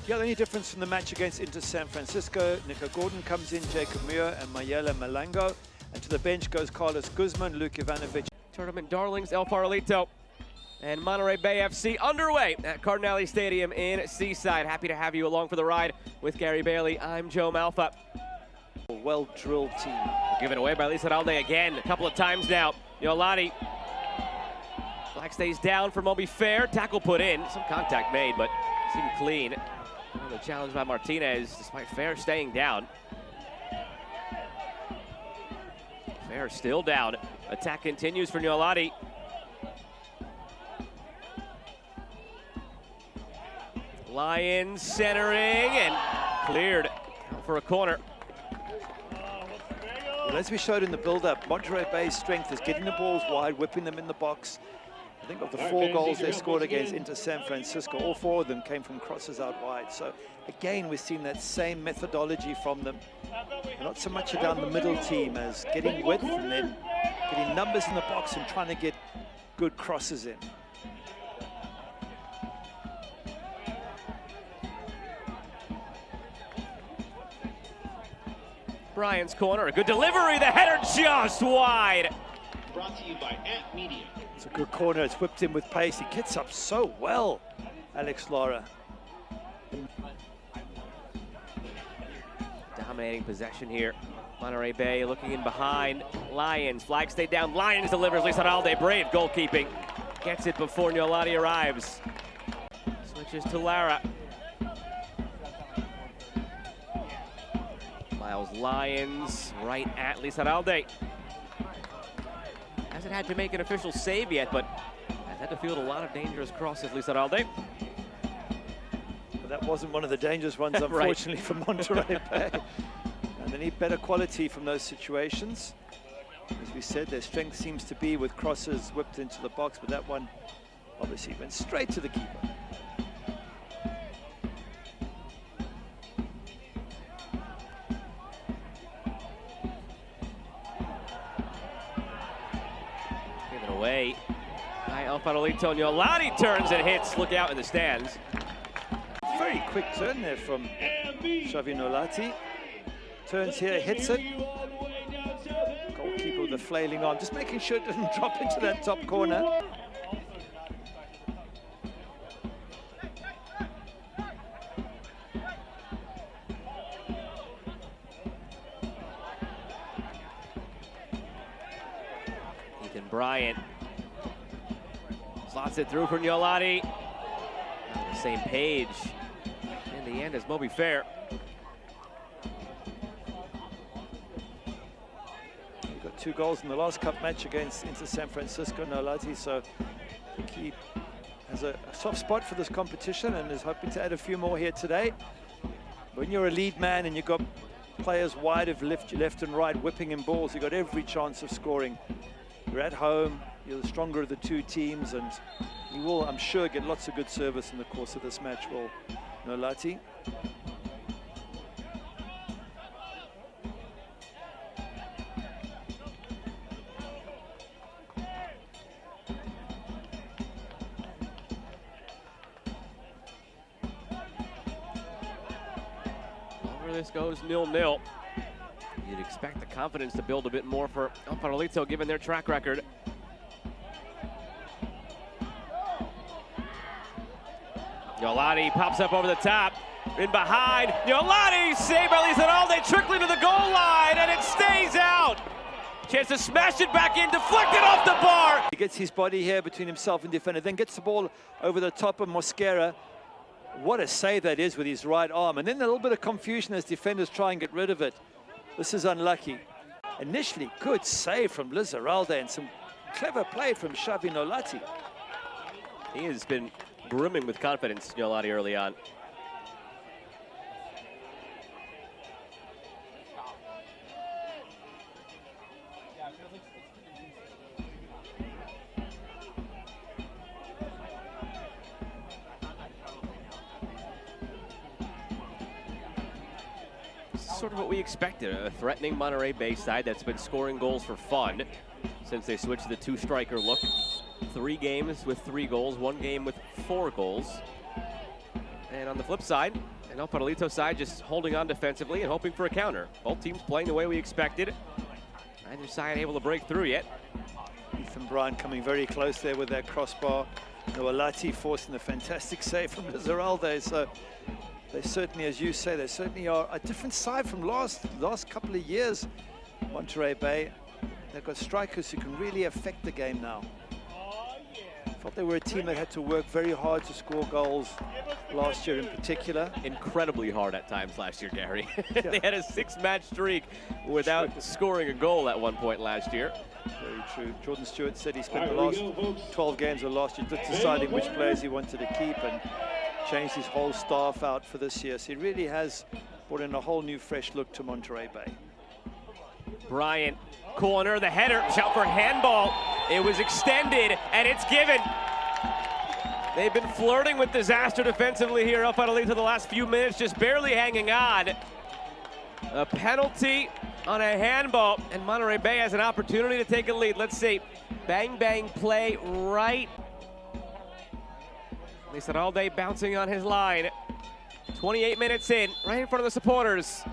Yeah, the only difference from the match against Inter San Francisco, Nico Gordon comes in, Jacob Muir and Mayela Malango. And to the bench goes Carlos Guzman, Luke Ivanovic. Tournament darlings, El Farolito and Monterey Bay FC underway at Cardinale Stadium in Seaside. Happy to have you along for the ride with Gary Bailey. I'm Joe Malfa. A well-drilled team. Given away by Lizarralde again, a couple of times now. Yolati. Flag stays down for Moby Fair. Tackle put in. Some contact made, but seemed clean. The challenge by Martinez, despite Fair staying down. Fair still down. Attack continues for Yolati. Lions centering and cleared for a corner. Well, as we showed in the build-up, Monterey Bay's strength is getting the balls wide, whipping them in the box. I think of the 4 goals they scored against Inter San Francisco, all 4 of them came from crosses out wide. So again, we've seen that same methodology from them. Not so much down the middle team as getting width and then getting numbers in the box and trying to get good crosses in. Brian's corner, a good delivery, the header just wide. Brought to you by Ant Media. It's a good corner, it's whipped in with pace. He gets up so well, Alex Lara. Dominating possession here. Monterey Bay looking in behind. Lions, flag stayed down. Lions delivers. Lizarralde, brave goalkeeping. Gets it before Yolati arrives. Switches to Lara. Miles Lions right at Lizarralde. Hasn't had to make an official save yet, but has had to field a lot of dangerous crosses, Lizarralde. But that wasn't one of the dangerous ones, unfortunately, for Monterey Bay. And they need better quality from those situations. As we said, their strength seems to be with crosses whipped into the box, but that one obviously went straight to the keeper. Away by El Farolito, and Yolati turns and hits. Look out in the stands. Very quick turn there from Xavi Nolati. Turns here, hits it. Goalkeeper with the flailing arm, just making sure it doesn't drop into that top corner. Bryant slots it through for Yolati. On the same page in the end as Moby Fair. He got 2 goals in the last cup match against Inter San Francisco, Nolati, so I think he has a soft spot for this competition and is hoping to add a few more here today. When you're a lead man and you've got players wide of left and right whipping in balls, you've got every chance of scoring. You're at home, you're the stronger of the 2 teams, and you will, I'm sure, get lots of good service in the course of this match, will Nolati. Whenever this goes 0-0. You'd expect the confidence to build a bit more for El Farolito, given their track record. Yolati pops up over the top. In behind. Yolati saved by Lizarralde, trickling to the goal line, and it stays out. Chance to smash it back in, deflected off the bar. He gets his body here between himself and defender, then gets the ball over the top of Mosquera. What a save that is with his right arm. And then a little bit of confusion as defenders try and get rid of it. This is unlucky. Initially, good save from Lizarralde and some clever play from Xavi Nolati. He has been brimming with confidence, Yolati, early on. Sort of what we expected, a threatening Monterey Bay side that's been scoring goals for fun since they switched to the 2-striker look. 3 games with 3 goals, 1 game with 4 goals. And on the flip side, and El Farolito side just holding on defensively and hoping for a counter. Both teams playing the way we expected. Neither side able to break through yet. Ethan Bryan coming very close there with that crossbar. Noalati forcing a fantastic save from Lizarralde. So they certainly, as you say, they certainly are a different side from last couple of years. Monterey Bay, they've got strikers who can really affect the game now. I thought they were a team that had to work very hard to score goals last year in particular. Incredibly hard at times last year, Gary. Yeah. They had a 6-match streak without scoring a goal at one point last year. Very true. Jordan Stewart said he spent the last 12 games of last year deciding which players he wanted to keep and changed his whole staff out for this year. So he really has brought in a whole new fresh look to Monterey Bay. Bryant, corner, the header, shout for handball. It was extended, and it's given. They've been flirting with disaster defensively here, El Farolito, the last few minutes, just barely hanging on. A penalty on a handball, and Monterey Bay has an opportunity to take a lead. Let's see. Bang, bang play right. Lizarralde bouncing on his line. 28 minutes in, right in front of the supporters.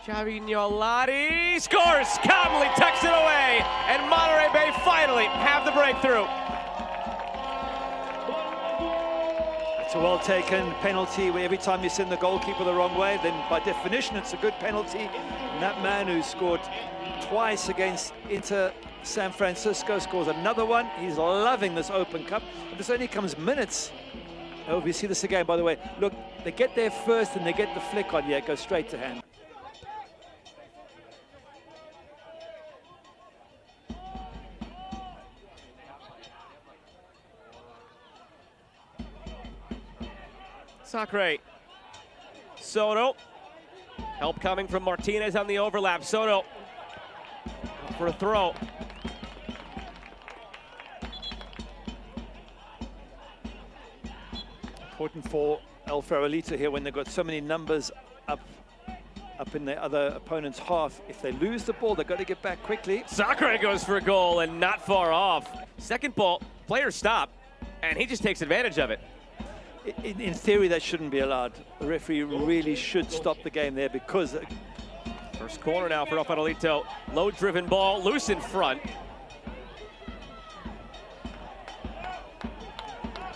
Chavignolati scores, calmly tucks it away, and Monterey Bay finally have the breakthrough. It's a well-taken penalty where every time you send the goalkeeper the wrong way, then by definition it's a good penalty. And that man who scored twice against Inter San Francisco scores another one. He's loving this Open Cup. But this only comes minutes. Oh, we see this again, by the way. Look, they get there first and they get the flick on. Yeah, it goes straight to hand. Sacre. Soto. Help coming from Martinez on the overlap. Soto for a throw. Important for El Farolito here when they've got so many numbers up in the other opponent's half. If they lose the ball, they've got to get back quickly. Sacre goes for a goal and not far off. Second ball, players stop, and he just takes advantage of it. In theory, that shouldn't be allowed. The referee really should stop the game there because... First corner now for El Farolito. Low-driven ball, loose in front.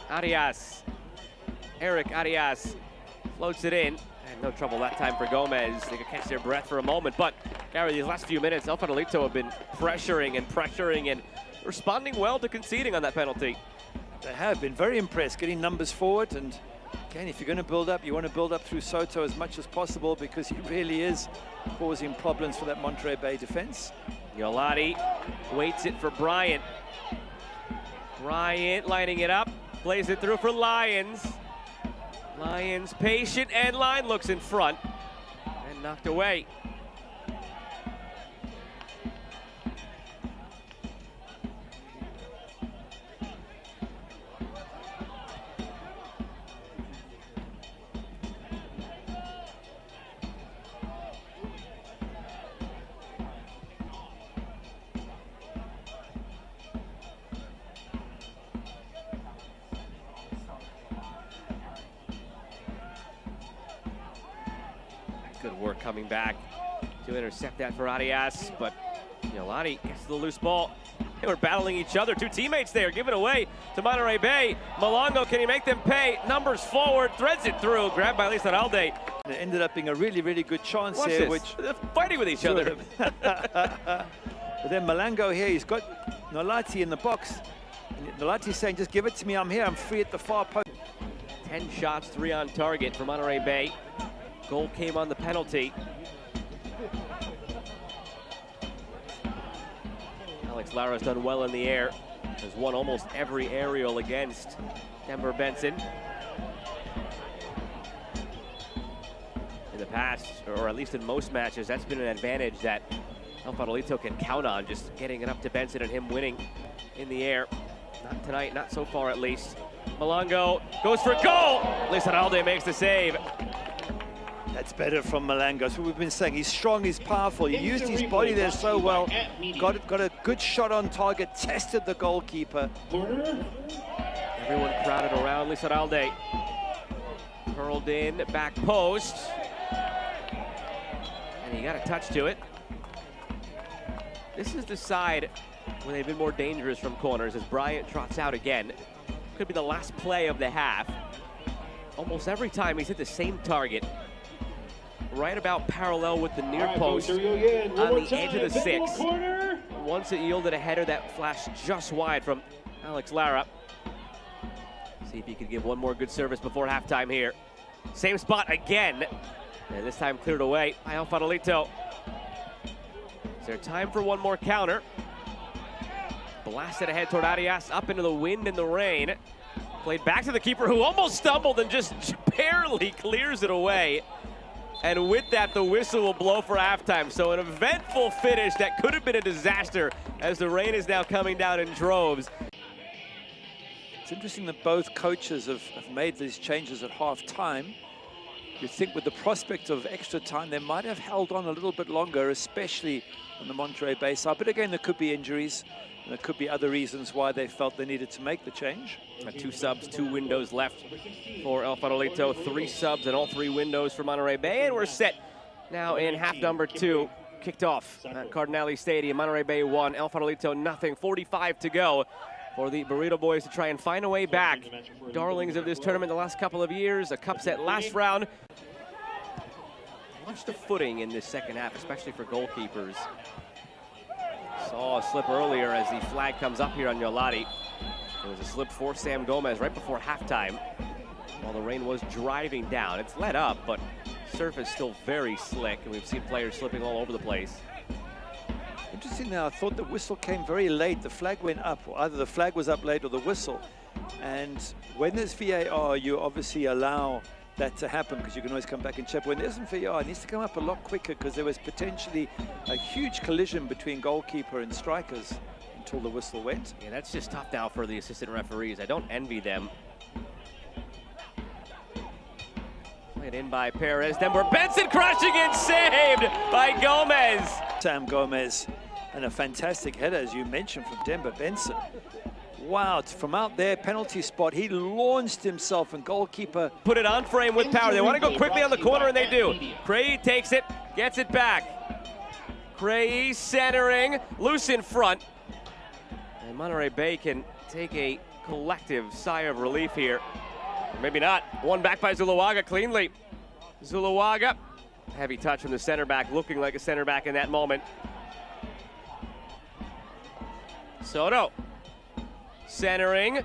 Arias. Eric Arias floats it in. And no trouble that time for Gomez. They could catch their breath for a moment. But, Gary, these last few minutes, El Farolito have been pressuring and responding well to conceding on that penalty. They have been very impressed, getting numbers forward. And again, if you're going to build up, you want to build up through Soto as much as possible because he really is causing problems for that Monterey Bay defense. Yolati waits it for Bryant. Bryant lining it up, plays it through for Lyons. Lyons patient, and line looks in front and knocked away. Good work coming back to intercept that for Arias, but Yolati gets the loose ball. They were battling each other. Two teammates there, give it away to Monterey Bay. Malongo, can he make them pay? Numbers forward, threads it through, grabbed by Lizarralde. It ended up being a really, really good chance Watch here. this. They're fighting with each other. But then Malongo here, he's got Nolati in the box. And Nolati's saying, just give it to me, I'm here, I'm free at the far post. 10 shots, 3 on target for Monterey Bay. Goal came on the penalty. Alex Lara's done well in the air. Has won almost every aerial against Denver Benson. In the past, or at least in most matches, that's been an advantage that El Farolito can count on, just getting it up to Benson and him winning in the air. Not tonight, not so far at least. Malongo goes for a goal! Lizarralde makes the save. That's better from Malongo. So we've been saying he's strong, he's powerful. He used his body there so well. Got a good shot on target, tested the goalkeeper. Everyone crowded around Lizarralde. Curled in, back post. And he got a touch to it. This is the side where they've been more dangerous from corners as Bryant trots out again. Could be the last play of the half. Almost every time he's hit the same target. Right about parallel with the near post on the edge of the 6. Once it yielded a header that flashed just wide from Alex Lara. See if he could give one more good service before halftime here. Same spot again. And this time cleared away by Farolito. Is there time for one more counter? Blasted ahead toward Arias, up into the wind and the rain. Played back to the keeper who almost stumbled and just barely clears it away. And with that, the whistle will blow for halftime. So an eventful finish that could have been a disaster as the rain is now coming down in droves. It's interesting that both coaches have made these changes at half-time. You'd think with the prospect of extra time, they might have held on a little bit longer, especially on the Monterey Bay side. But again, there could be injuries, and there could be other reasons why they felt they needed to make the change. 2 subs, 2 windows left for El Farolito. 3 subs and all 3 windows for Monterey Bay. And we're set now in half number 2. Kicked off at Cardinale Stadium. Monterey Bay 1, El Farolito nothing. 45 to go for the Burrito Boys to try and find a way back. Darlings of this tournament the last couple of years. A cup set last round. Watch the footing in this second half, especially for goalkeepers. Saw a slip earlier as the flag comes up here on Yolati. There was a slip for Sam Gomez right before halftime while the rain was driving down. It's let up, but surface still very slick, and we've seen players slipping all over the place. Interesting now, I thought the whistle came very late. The flag went up, or either the flag was up late or the whistle. And when there's VAR, you obviously allow that to happen because you can always come back and check. When there isn't VAR, it needs to come up a lot quicker because there was potentially a huge collision between goalkeeper and strikers until the whistle went. Yeah, that's just tough now for the assistant referees. I don't envy them. Played in by Perez, then we're Benson crushing in, saved by Gomez. Sam Gomez, and a fantastic header, as you mentioned, from Denver Benson. Wow, from out there, penalty spot, he launched himself, and goalkeeper put it on frame with power. They want to go quickly on the corner, and they do. Cray takes it, gets it back. Cray centering, loose in front. And Monterey Bay can take a collective sigh of relief here. Or maybe not. One back by Zuluaga cleanly. Zuluaga, heavy touch from the center back, looking like a center back in that moment. Soto. Centering.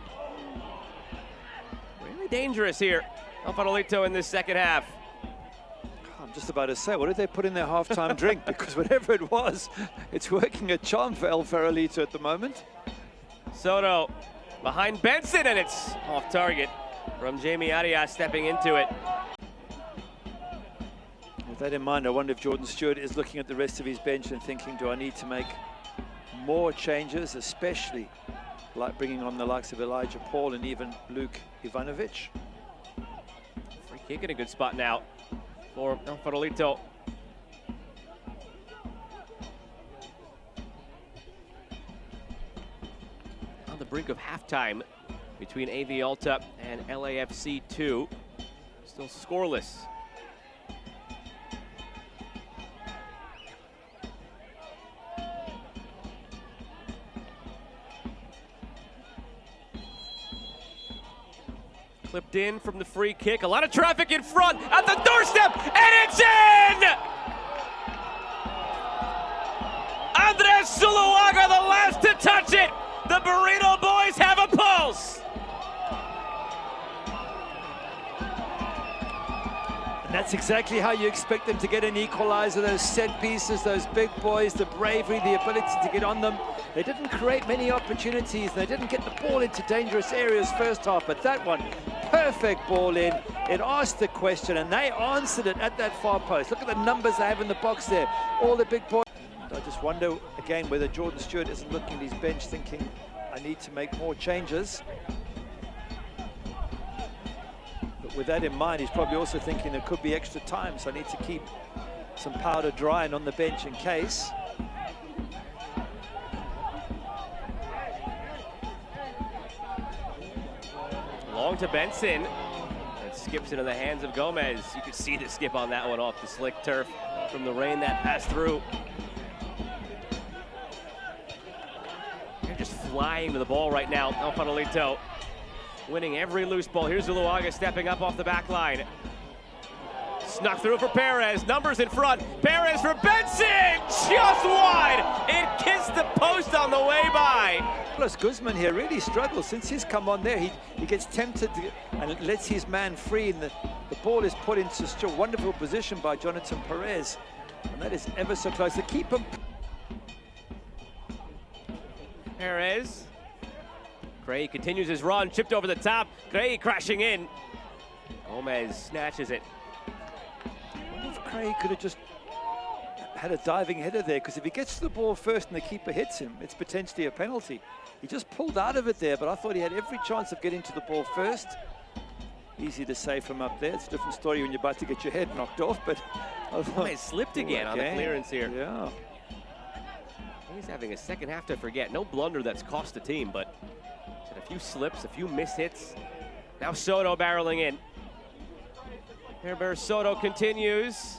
Really dangerous here. El Farolito in this second half. I'm just about to say, what did they put in their halftime drink? Because whatever it was, it's working a charm for El Farolito at the moment. Soto behind Benson, and it's off target from Jamie Arias stepping into it. With that in mind, I wonder if Jordan Stewart is looking at the rest of his bench and thinking, do I need to make more changes, especially like bringing on the likes of Elijah Paul and even Luke Ivanovic. Free kick in a good spot now for El Farolito. On the brink of halftime between AV Alta and LAFC 2. Still scoreless. Clipped in from the free kick. A lot of traffic in front at the doorstep, and it's in! Andres Zuluaga, the last to touch it. The Burrito Boys have a pulse. And that's exactly how you expect them to get an equalizer. Those set pieces, those big boys, the bravery, the ability to get on them. They didn't create many opportunities. They didn't get the ball into dangerous areas first half, but that one, perfect ball in. It asked the question, and they answered it at that far post. Look at the numbers they have in the box there. All the big boys. I just wonder, again, whether Jordan Stewart isn't looking at his bench thinking, I need to make more changes. But with that in mind, he's probably also thinking there could be extra time, so I need to keep some powder dry and on the bench in case. Long to Benson. It's skips into the hands of Gomez. You could see the skip on that one off the slick turf from the rain that passed through. They're just flying to the ball right now. El Farolito winning every loose ball. Here's Zuluaga stepping up off the back line. Snuck through for Perez. Numbers in front. Perez for Benson! Just wide! It kissed the post on the way by. Plus Guzman here really struggles since he's come on there. He gets tempted and lets his man free, and the ball is put into such a wonderful position by Jonathan Perez. And that is ever so close. The keeper. Perez. Gray continues his run, chipped over the top. Gray crashing in. Gomez snatches it. I wonder if Craig could have just had a diving header there, because if he gets to the ball first and the keeper hits him, it's potentially a penalty. He just pulled out of it there, but I thought he had every chance of getting to the ball first. Easy to say from up there. It's a different story when you're about to get your head knocked off, but Gomez slipped again on the clearance here. Yeah. He's having a second half to forget. No blunder that's cost the team, but he's had a few slips, a few missed hits. Now Soto barreling in. Herber Soto continues.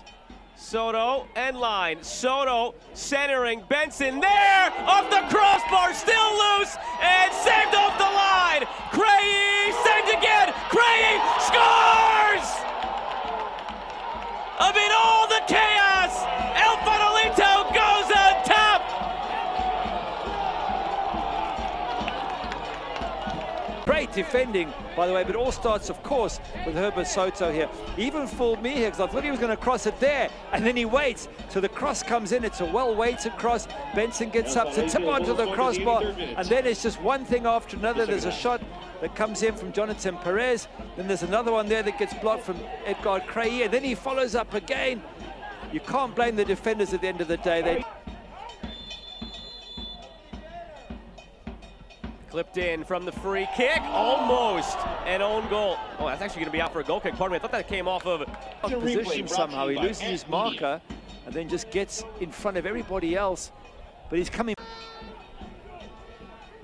Soto and line. Soto centering. Benson there! Off the crossbar, still loose, and saved off the line! Cray saved again! Cray scores! Amid all the chaos, El Farolito goes on top! Great defending, by the way, but it all starts, of course, with Herbert Soto here. He even fooled me here, because I thought he was going to cross it there, and then he waits. So the cross comes in. It's a well-weighted cross. Benson gets up to tip onto the crossbar, and then it's just one thing after another. There's a shot that comes in from Jonathan Perez. Then there's another one there that gets blocked from Edgar Cray, and then he follows up again. You can't blame the defenders at the end of the day. They Clipped in from the free kick, almost an own goal. Oh, that's actually going to be out for a goal kick. Pardon me, I thought that came off of position somehow. He loses his marker and then just gets in front of everybody else. But he's coming.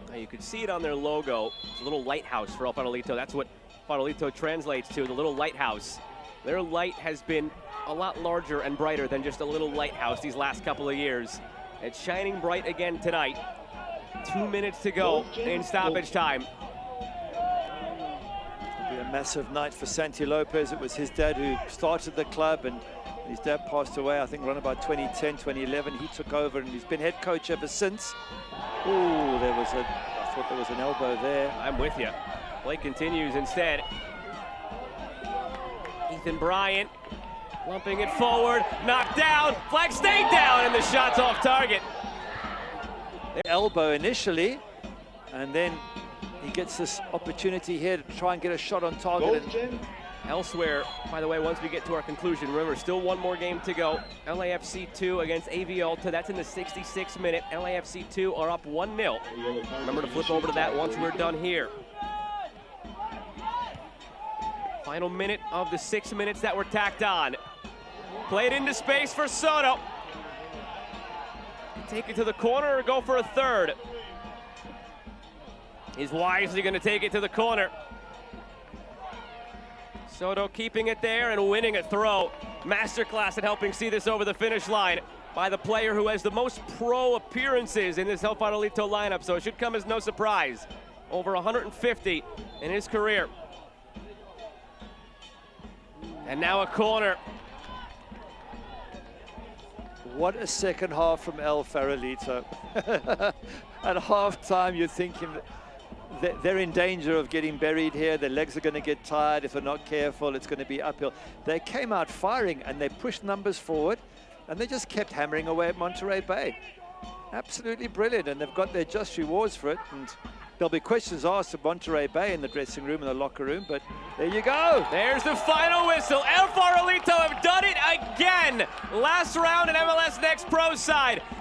Now you can see it on their logo. It's a little lighthouse for El Farolito. That's what Farolito translates to, the little lighthouse. Their light has been a lot larger and brighter than just a little lighthouse these last couple of years. It's shining bright again tonight. 2 minutes to go in stoppage time. It'll be a massive night for Santi Lopez. It was his dad who started the club, and his dad passed away, I think, around about 2010, 2011. He took over, and he's been head coach ever since. Ooh, I thought there was an elbow there. I'm with you. Play continues instead. Ethan Bryant lumping it forward, knocked down, flag stayed down, and the shot's off target. Elbow initially, and then he gets this opportunity here to try and get a shot on target. And elsewhere, by the way, once we get to our conclusion, remember, still one more game to go. LAFC 2 against AV Alta. That's in the 66th minute. LAFC 2 are up 1-0. Remember to flip over to that once we're done here. Final minute of the 6 minutes that were tacked on. Played into space for Soto. Take it to the corner or go for a third. He's wisely going to take it to the corner. Soto keeping it there and winning a throw. Masterclass at helping see this over the finish line by the player who has the most pro appearances in this El Farolito lineup, so it should come as no surprise. Over 150 in his career. And now a corner. What a second half from El Farolito. At halftime, you're thinking that they're in danger of getting buried here. Their legs are going to get tired. If they're not careful, it's going to be uphill. They came out firing, and they pushed numbers forward, and they just kept hammering away at Monterey Bay. Absolutely brilliant, and they've got their just rewards for it. And there'll be questions asked of Monterey Bay in the dressing room and the locker room, but there you go. There's the final whistle. El Farolito have done it again. Last round in MLS Next Pro side.